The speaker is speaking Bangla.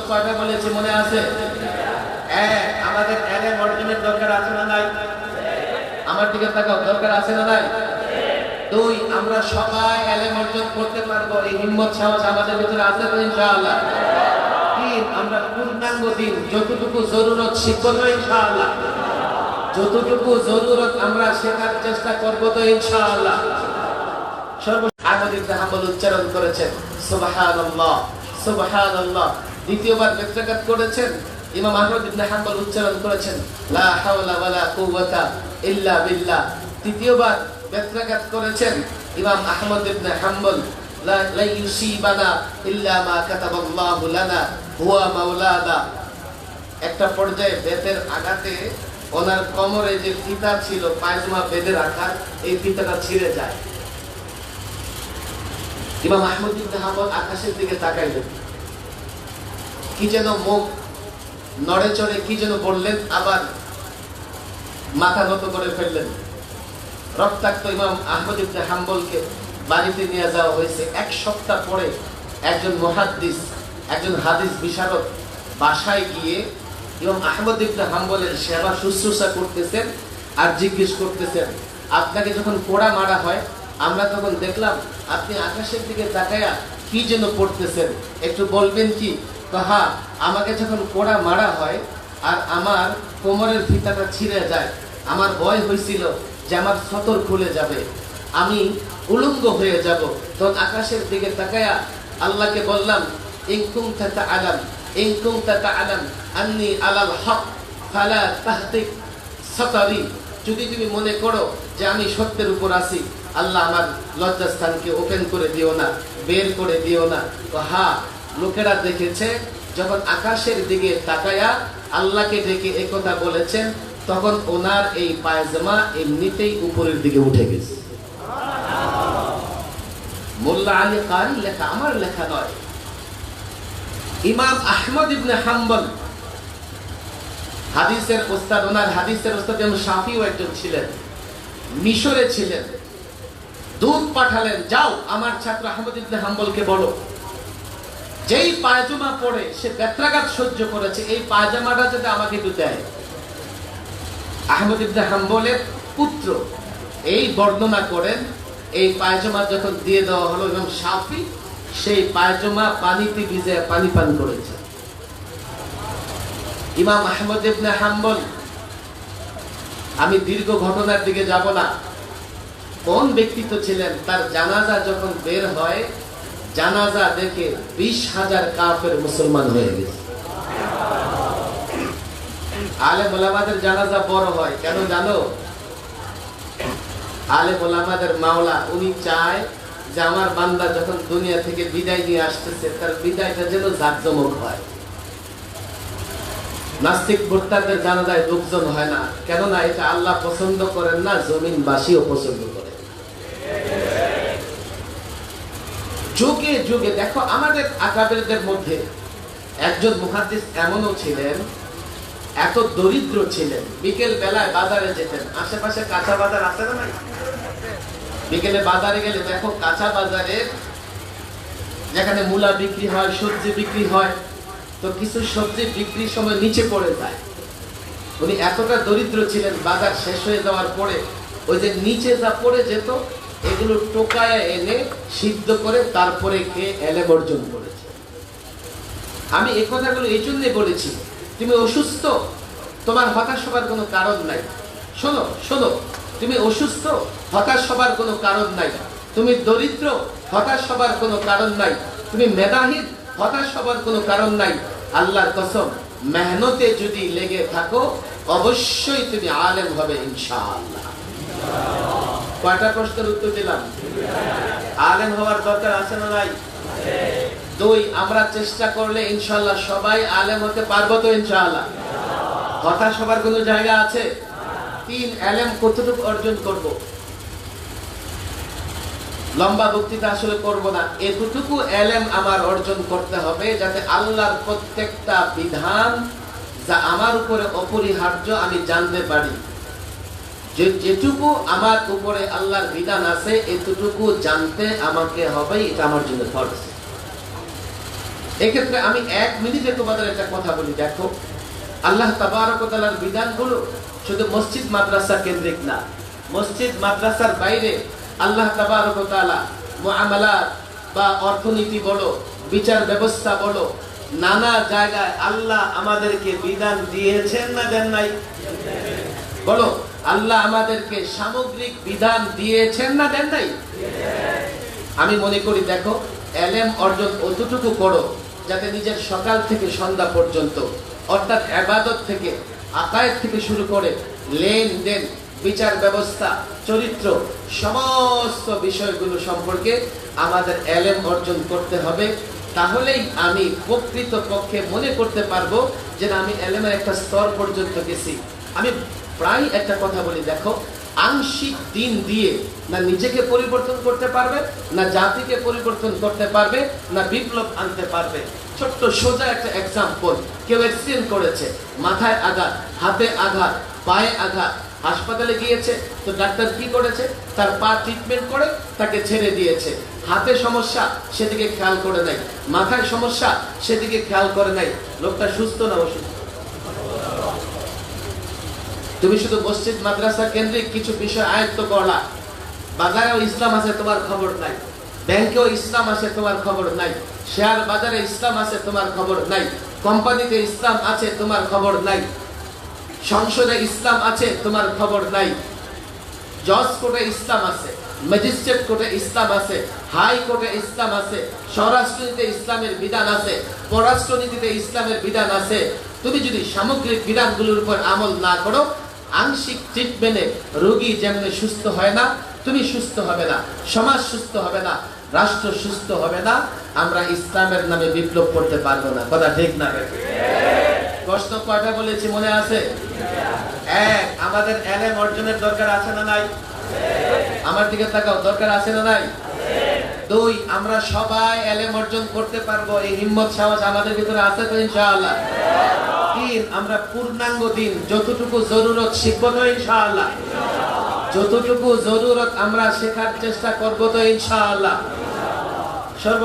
কয়টা বলেছি মনে আছে? আমাদের এলেম অর্জনের দরকার আছে না নাই? আমার দিকে তাকাও, দরকার আছে না নাই? দুই, আমরা সবাই এলেম অর্জন করতে পারবো, এই হিম্মত সাহস আমাদের ভিতরে আছে তো ইনশাআল্লাহ? তিন, আমরা পূর্ণাঙ্গ দিন যতটুকু জরুরত শিখবো তো ইনশাআল্লাহ? যতটুকু জরুরত আমরা শেখার চেষ্টা করবো তো ইনশাআল্লাহ? আহমদ ইবনে হাম্বল উচ্চারণ করেছেন সুবহানাল্লাহ সুবহানাল্লাহ। দ্বিতীয়বার বেত্রাঘাত করেছেন ইমাম আহমদ ইবনে হাম্বল উচ্চারণ করেছেন লা হাওলা ওয়ালা কুওয়াতা ইল্লা বিল্লাহ। তৃতীয়বার বেত্রাঘাত করেছেন ইমাম আহমদ ইবনে হাম্বল লা ইউসিবানা ইল্লা মা কাতাবাল্লাহু লানা হুয়া মাওলানা। একটা পর্যায়ে বেতের আঘাতে ওনার কোমরে যে ফিতা ছিল পায়জামা বেঁধে রাখার, এই ফিতাটা ছিঁড়ে যায়। ইমাম আহমদ ইবনে হাম্বল আকাশের দিকে তাকাইলেন, কি যেন মুখ নড়ে চড়ে কি যেন বললেন, আবার মাথা নত করে ফেললেন। রক্তাক্ত ইমাম আহমদ ইবনে হাম্বলকে বাড়িতে নিয়ে যাওয়া হয়েছে। এক সপ্তাহ পরে একজন মুহাদ্দিস, একজন হাদিস বিশারদ বাসায় গিয়ে ইমাম আহমদ ইবনে হাম্বলের সেবা শুশ্রূষা করতেছেন আর জিজ্ঞেস করতেছেন, আপনাকে যখন কোড়া মারা হয় আমরা তখন দেখলাম আপনি আকাশের দিকে তাকায়া কি যেন পড়তেছেন, একটু বলবেন কি? হ্যাঁ, আমাকে যখন কোড়া মারা হয় আর আমার কোমরের ফিতাটা ছিঁড়ে যায়, আমার ভয় হয়েছিল যে আমার সতর খুলে যাবে, আমি উলঙ্গ হয়ে যাব। তখন আকাশের দিকে তাকায়া আল্লাহকে বললাম, ইন কুনতা তা'লাম আন্নী আলাল হক ফালা তাহতিক সাতারি। যদি তুমি মনে করো যে আমি সত্যের উপর আছি, আল্লাহ আমার লজ্জাস্থানকে ওপেন করে দিও না, বের করে দিও না। তো হ্যাঁ, লোকেরা দেখেছে যখন আকাশের দিকে তাকায়া আল্লাহকে ডেকে একথা বলেছেন, তখন ওনার এই পায়জামা এমনিতেই উপরের দিকে উঠে গেছে। মোল্লা আলী কারি লেখা, আমার লেখা নয়। ইমাম আহমদ ইবনে হাম্বল হাদিসের ওস্তাদ, ওনার হাদিসের ওস্তাদ যেমন শাফিও একজন ছিলেন, মিশরে ছিলেন। দূত পাঠালেন, যাও আমার ছাত্র আহমদ ইবনে হাম্বলকে বলো যেই পায়জামা পরে সে বেত্রাঘাত সহ্য করেছে, এই পায়জামাটা যাতে আমাকে একটু দেয়। আহমদ ইবনে হাম্বলের পুত্র এই বর্ণনা করেন, এই পায়জামা যখন দিয়ে দেওয়া হলো ইমাম শাফি সেই পায়জামা পানিতে ভিজে পানি পান করেছে। ইমাম আহমদ ইবনে হাম্বল, আমি দীর্ঘ ঘটনার দিকে যাব না, কোন ব্যক্তিত্ব ছিলেন, তার জানাজা যখন বের হয়, জানাজা দেখে 20,000 কাফের মুসলমান হয়ে গেছে। আলেম ওলামাদের জানাজা বড় হয় কেন জানো? আলেম ওলামাদের মাওলা উনি চায় যে আমার বান্দা যখন দুনিয়া থেকে বিদায় নিয়ে আসতেছে, তার বিদায়টা যেন জাঁকজমক হয়। নাস্তিক ভোক্তাদের জানাজায় লোকজন হয় না, কেননা এটা আল্লাহ পছন্দ করেন না, জমিনবাসীও পছন্দ করে। যুগে যুগে দেখো, আমাদের আকাবেরদের মধ্যে একজন মুহাদ্দিস এমনও ছিলেন, এত দরিদ্র ছিলেন, বিকেল বেলায় বাজারে যেতেন। আশেপাশে কাঁচা বাজার আছে না নাই? বিকেলে বাজারে গেলে দেখো কাঁচা বাজারে যেখানে মূলা বিক্রি হয়, সবজি বিক্রি হয়, তো কিছু সবজি বিক্রির সময় নিচে পড়ে যায়। উনি এতটা দরিদ্র ছিলেন, বাজার শেষ হয়ে যাওয়ার পরে ওই যে নিচে যা পড়ে যেত, এগুলো টোকায় এনে সিদ্ধ করে তারপরে খেয়ে এলেম অর্জন করেছে। আমি এই কথাগুলো এই জন্যই বলেছি, তুমি অসুস্থ, তোমার হতাশ হবার কোনো কারণ নাই। শোনো শোনো, তুমি অসুস্থ, হতাশ হবার কোনো কারণ নাই। তুমি দরিদ্র, হতাশ হবার কোনো কারণ নাই। তুমি মেধাহীন, হতাশ হবার কোনো কারণ নাই। আল্লাহর কসম, মেহনতে যদি লেগে থাকো অবশ্যই তুমি আলেম হবে ইনশাআল্লাহ। কয়টা প্রশ্নের উত্তর দিলাম? আলেম হওয়ার দরকার আছে না নাই? দুই, আমরা চেষ্টা করলে ইনশাআল্লাহ সবাই আলেম হতে পারবো তো ইনশাআল্লাহ? হতাশ হবার কোনো জায়গা আছে? তিন, এলেম কতটুকু অর্জন করব? লম্বা বক্তৃতা আসলে করব না, এতটুকু এলেম আমার অর্জন করতে হবে যাতে আল্লাহর প্রত্যেকটা বিধান যা আমার উপরে অপরিহার্য আমি জানতে পারি। যেটুকু আমার উপরে আল্লাহর বিধান আছে এতটুকু জানতে আমাকে হবে, এটা আমার জন্য ফরজ। এক্ষেত্রে আমি 1 মিনিটে তোমাদের একটা কথা বলি। দেখো, আল্লাহ তাবারক ওয়া তাআলার বিধানগুলো শুধু মসজিদ মাদ্রাসা কেন্দ্রিক না, মসজিদ মাদ্রাসার বাইরে আল্লাহ তাবারক ওয়া তাআলা মুআমালাত বা অর্থনীতি বলো, বিচার ব্যবস্থা বলো, নানা জায়গায় আল্লাহ আমাদেরকে বিধান দিয়েছেন না দেন নাই? বলো, আল্লাহ আমাদেরকে সামগ্রিক বিধান দিয়েছেন না দেন নাই? আমি মনে করি দেখো, এলেম অর্জন অতটুকু করো যাতে নিজের সকাল থেকে সন্ধ্যা পর্যন্ত, অর্থাৎ ইবাদত থেকে, আকায়েদ থেকে শুরু করে লেনদেন, বিচার ব্যবস্থা, চরিত্র, সমস্ত বিষয়গুলো সম্পর্কে আমাদের এলেম অর্জন করতে হবে। তাহলেই আমি প্রকৃত পক্ষে মনে করতে পারবো যে আমি এলেমের একটা স্তর পর্যন্ত গেছি। আমি প্রায় একটা কথা বলি, দেখো, আংশিক দিন দিয়ে না নিজেকে পরিবর্তন করতে পারবে, না জাতিকে পরিবর্তন করতে পারবে, না বিপ্লব আনতে পারবে। ছোট্ট সোজা একটা এক্সাম্পল, কেউ অ্যাক্সিডেন্ট করেছে, মাথায় আঘাত, হাতে আঘাত, পায়ে আঘাত, হাসপাতালে গিয়েছে, তো ডাক্তার কি করেছে? তার পা ট্রিটমেন্ট করে তাকে ছেড়ে দিয়েছে। হাতে সমস্যা, সেদিকে খেয়াল করে নাই। মাথায় সমস্যা, সেদিকে খেয়াল করে নাই। লোকটা সুস্থ না অসুস্থ? তুমি শুধু মসজিদ মাদ্রাসা কেন্দ্রিক কিছু বিষয় আয়ত্ত করলা, বাজারেও ইসলাম আছে তোমার খবর নাই, ব্যাংকেও ইসলাম আছে তোমার খবর নাই, শেয়ার বাজারে ইসলাম আছে তোমার খবর নাই, কোম্পানিতে ইসলাম আছে তোমার খবর নাই, সংসদে ইসলাম আছে তোমার খবর নাই, জজ কোর্টে ইসলাম আছে, ম্যাজিস্ট্রেট কোর্টে ইসলাম আছে, হাই কোর্টে ইসলাম আছে, স্বরাষ্ট্রনীতিতে ইসলামের বিধান আছে, পররাষ্ট্রনীতিতে ইসলামের বিধান আছে। তুমি যদি সামগ্রিক বিধানগুলোর উপর আমল না করো, আংশিক ট্রিটমেন্টে রোগী যেমনি সুস্থ হয় না, তুমি সুস্থ হবে না, সমাজ সুস্থ হবে না, রাষ্ট্র সুস্থ হবে না। আমরা ইসলামের নামে বিপ্লব করতে পারবো না। কথা ঠিক না? প্রশ্ন কয়টা বলেছি মনে আছে? 1, আমাদের এলেম অর্জনের দরকার আছে না নাই? আমার দিকে তাকাও, দরকার আছে না নাই? 2, আমরা সবাই এলেম অর্জন করতে পারবো, এই হিম্মত সাহস আমাদের ভিতরে আছে তো ইনশাআল্লাহ? 3, আমরা পূর্ণাঙ্গ দিন যতটুকু জরুরত শিখবো তো ইনশাআল্লাহ? যতটুকু জরুরত আমরা শেখার চেষ্টা করবো তো ইনশাআল্লাহ? সর্ব